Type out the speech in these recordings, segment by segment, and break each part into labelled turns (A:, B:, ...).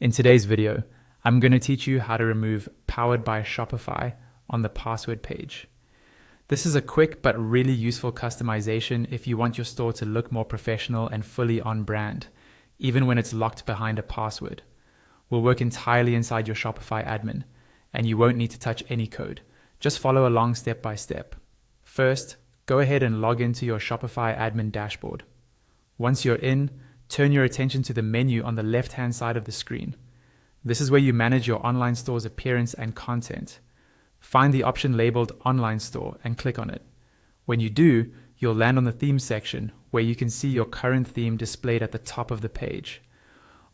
A: In today's video, I'm going to teach you how to remove Powered by Shopify on the password page. This is a quick but really useful customization if you want your store to look more professional and fully on brand, even when it's locked behind a password. Will work entirely inside your Shopify admin, and you won't need to touch any code. Just follow along step by step. First, go ahead and log into your Shopify admin dashboard. Once you're in, turn your attention to the menu on the left-hand side of the screen. This is where you manage your online store's appearance and content. Find the option labeled Online Store and click on it. When you do, you'll land on the Themes section, where you can see your current theme displayed at the top of the page.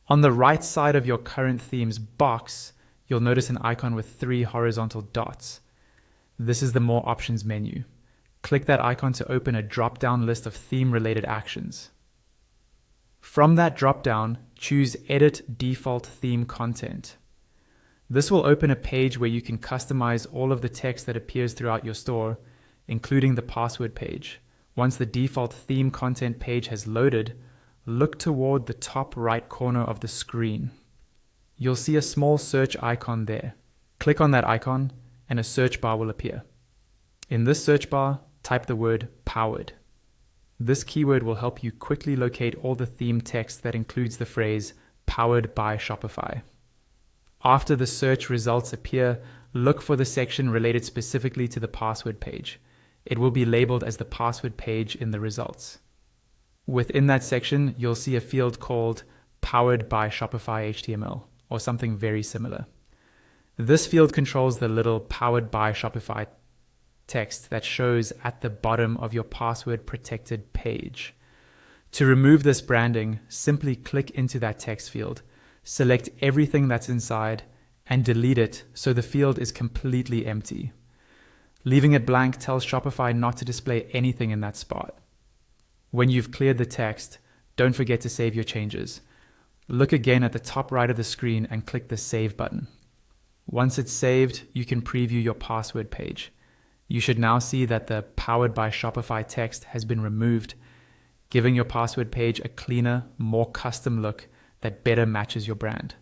A: On the right side of your current themes box, you'll notice an icon with 3 horizontal dots. This is the More Options menu. Click that icon to open a drop-down list of theme-related actions. From that drop-down, choose Edit Default Theme Content. This will open a page where you can customize all of the text that appears throughout your store, including the password page. Once the default theme content page has loaded, look toward the top right corner of the screen. You'll see a small search icon there. Click on that icon and a search bar will appear. In this search bar, type the word Powered. This keyword will help you quickly locate all the theme text that includes the phrase Powered by Shopify. After the search results appear, look for the section related specifically to the password page. It will be labeled as the password page in the results. Within that section, you'll see a field called Powered by Shopify HTML, or something very similar. This field controls the little Powered by Shopify text that shows at the bottom of your password protected page. To remove this branding, simply click into that text field, select everything that's inside, and delete it so the field is completely empty. Leaving it blank tells Shopify not to display anything in that spot. When you've cleared the text, don't forget to save your changes. Look again at the top right of the screen and click the Save button. Once it's saved, you can preview your password page. You should now see that the Powered by Shopify text has been removed, giving your password page a cleaner, more custom look that better matches your brand.